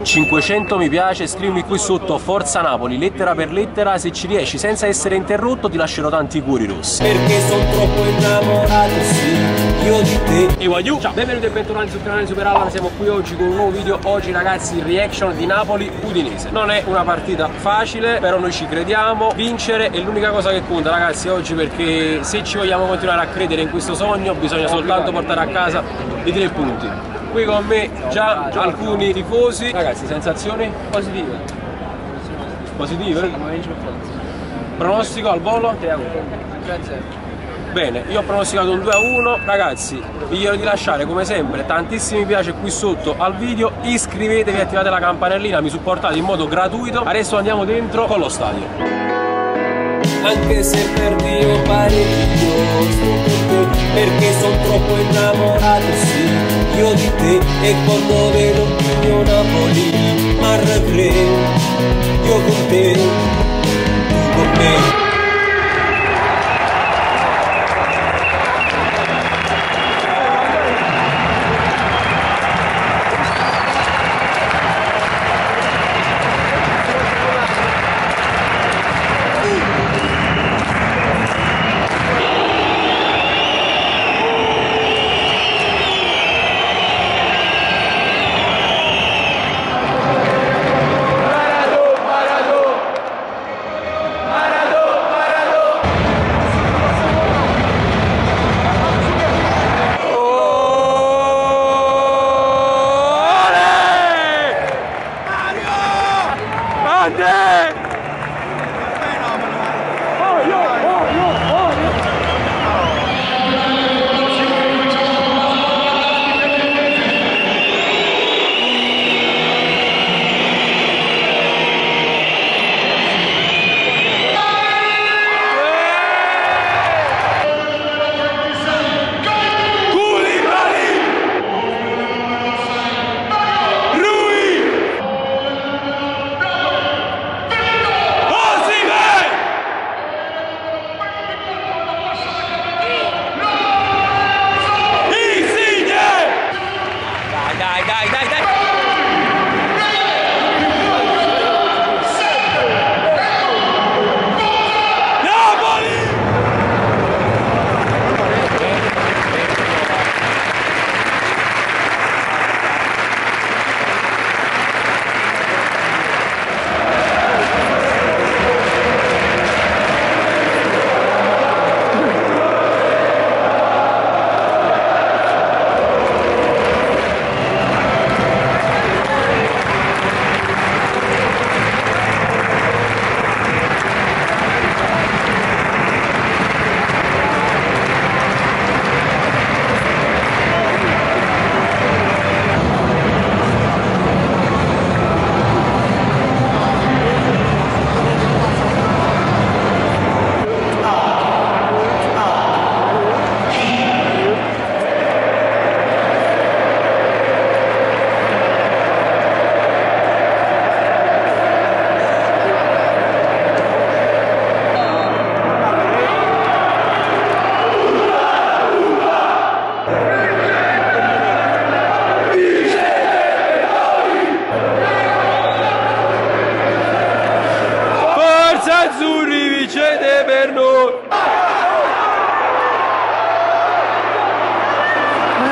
500 mi piace, scrivimi qui sotto Forza Napoli, lettera per lettera, se ci riesci senza essere interrotto ti lascerò tanti cuori rossi. Perché sono troppo innamorato, sì, io di te. E voglio. Ciao, benvenuti e bentornati sul canale Super Allan, siamo qui oggi con un nuovo video. Oggi ragazzi, reaction di Napoli-Udinese. Non è una partita facile, però noi ci crediamo. Vincere è l'unica cosa che conta ragazzi oggi, perché se ci vogliamo continuare a credere in questo sogno bisogna soltanto portare a casa i 3 punti. Qui con me già alcuni tifosi. Ragazzi, sensazioni positive. Positive? Pronostico al volo? 3-1. Bene, io ho pronosticato un 2-1. Ragazzi, vi chiedo di lasciare come sempre tantissimi mi piace qui sotto al video. Iscrivetevi, attivate la campanellina, mi supportate in modo gratuito. Adesso andiamo dentro con lo stadio. Anche se perdio parecchio perché sono troppo innamorato, sì, io di te. E quando vedo il mio Napoli ma credo, io con te, tu con me. Azzurri vincete per noi.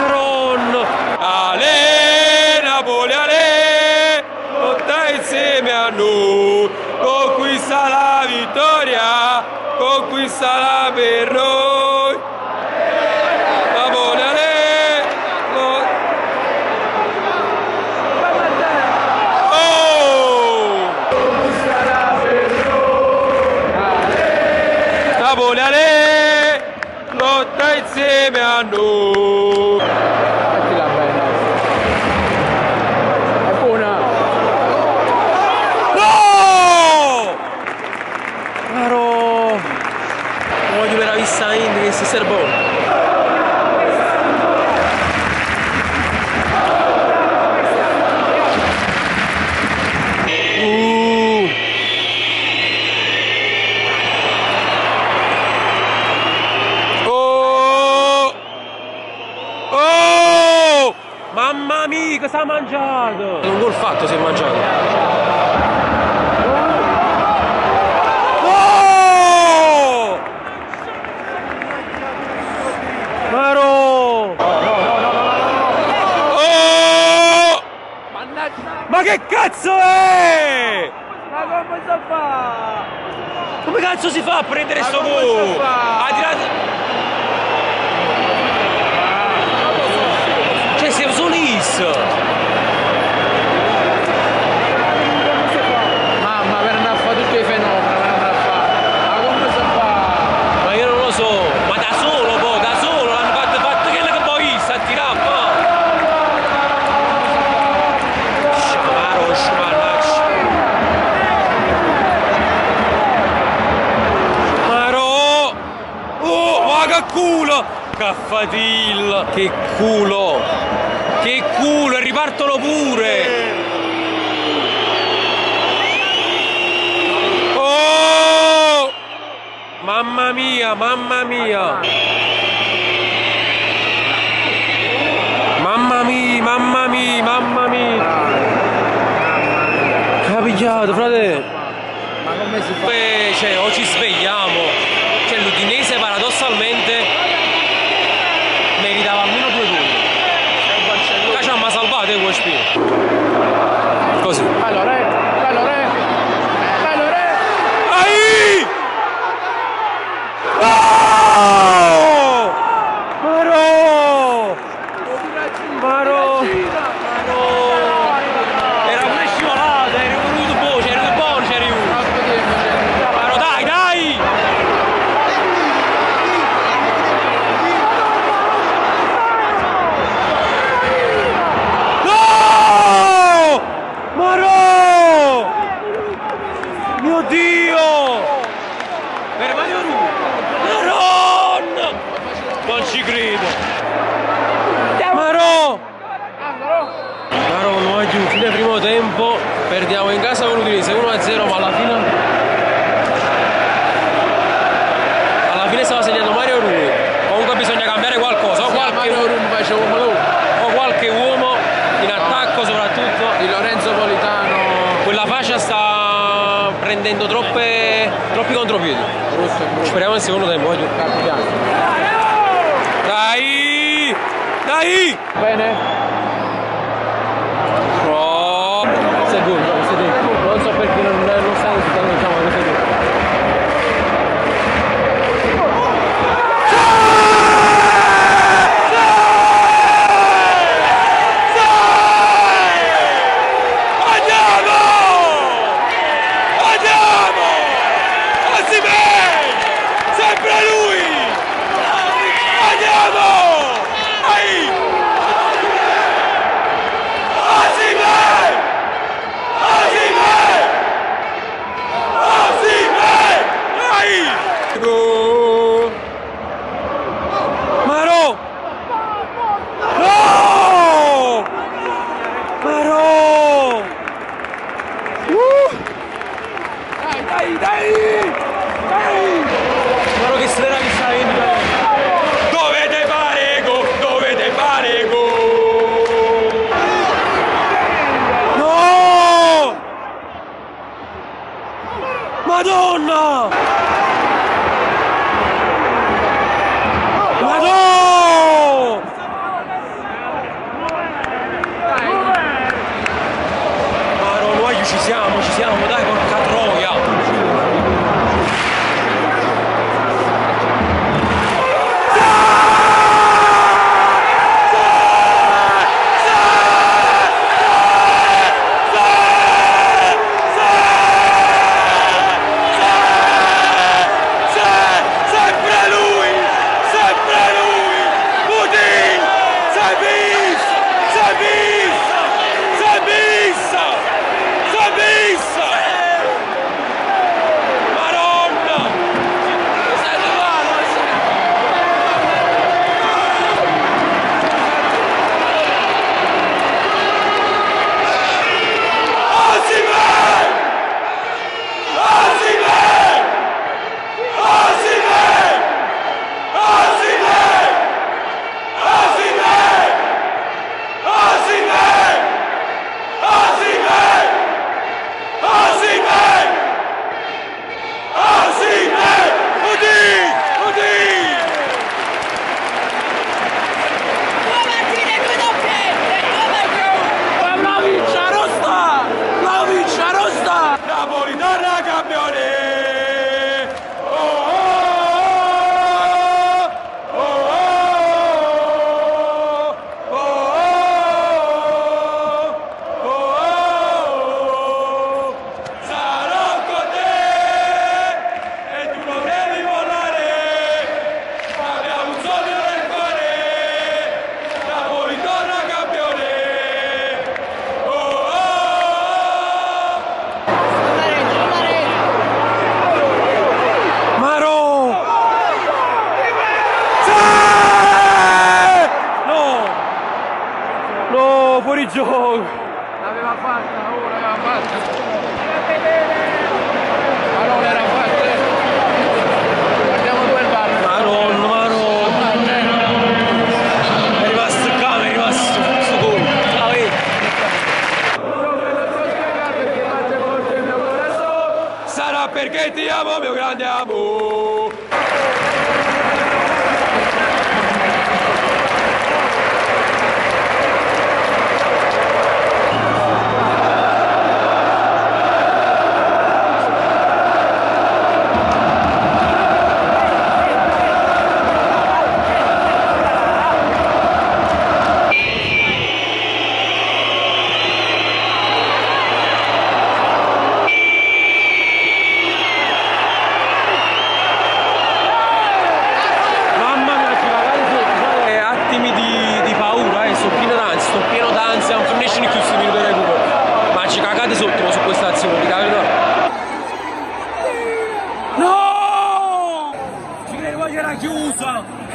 Ron. Ale Napoli, ale, lotta insieme a noi, conquista la vittoria, conquistala per noi. Napoli, ale, Napoli, ale, lotta insieme a noi. È buona. No! Caro, voglio per la vista in che si serve. sta mangiato! Un gol fatto si è mangiato. Oh! Maro! Oh! Ma che cazzo è? Ma come si fa? Come cazzo si fa a prendere sto gol? Ha tirato... Cioè siamo su Nis! Mamma, per andare a fare tutti i fenomeni, per andare a fare. Ma come si fa? Ma io non lo so, ma da solo l'hanno fatto quello che poi visto a tirare qua. Sciamaro, sciamannacci. Maro! Oh, ma che culo! Caffatil! Che culo! Che culo! E ripartono pure! Oh! Mamma mia, mamma mia! Mamma mia, mamma mia, mamma mia! Capigliato, frate! Ma come si fa? Cioè, o ci svegliamo! Cioè, l'Udinese paradossalmente meritava almeno 2 gol. Ci ha salvato quello spino. Così. Bello re! Ai! Oh! Maro! Era pure scivolato, eri venuto buono, c'eri uno. Maro, dai! No! Maro! Mio Dio! Per Mario Maron! Non ci credo! Maro! Maro, non è giù, fine primo tempo, perdiamo in casa con l'Udinese 1-0, ma alla fine stava segnando Mario Rui. Comunque bisogna cambiare qualcosa, o qualche uomo in attacco soprattutto. Di Lorenzo Politano. Quella fascia sta prendendo troppi contropiedi. Brutto. Speriamo nel secondo tempo, vai giù. Dai! Dai! Bene? Oh! Non so perché non stanno risultando, diciamo, questo è giù. Maro! No! Maro! Dai! Maro che strada mi sta venendo! Dovete fare gol! No! Madonna! Ci siamo, dai, porca troia! Sempre lui! Putin! Sei visto! Ma non era facile. Guardiamo dove il bar. Maronna. È rimasto calmo, è rimasto sicuro. Ah, sarà perché ti amo, mio grande amore.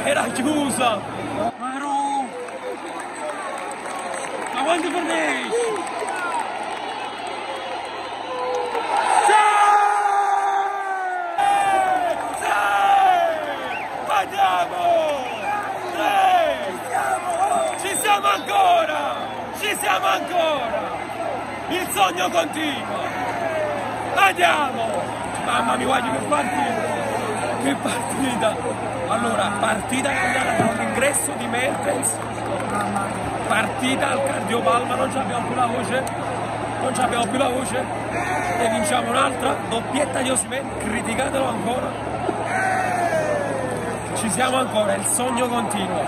Era chiusa! Ma no! Ma quando finisci? Andiamo! Ci siamo ancora! Ci siamo ancora! Il sogno continua! Andiamo! Mamma mia, guardi che partita! Che partita! Allora, partita che andiamo all'ingresso di Mertens, partita al cardiopalma, non abbiamo più la voce, e vinciamo un'altra, doppietta di Osimhen, criticatelo ancora, ci siamo ancora, il sogno continua.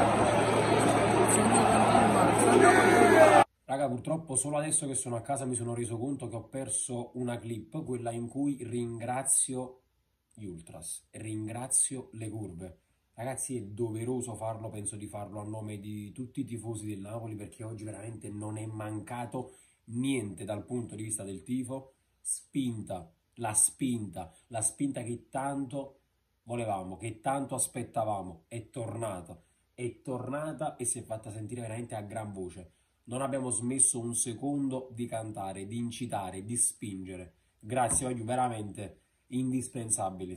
Raga, purtroppo solo adesso che sono a casa mi sono reso conto che ho perso una clip, quella in cui ringrazio gli ultras, ringrazio le curve. Ragazzi, è doveroso farlo, penso di farlo a nome di tutti i tifosi del Napoli, perché oggi veramente non è mancato niente dal punto di vista del tifo. La spinta che tanto volevamo, che tanto aspettavamo, è tornata e si è fatta sentire veramente a gran voce. Non abbiamo smesso un secondo di cantare, di incitare, di spingere. Grazie, oggi veramente indispensabili.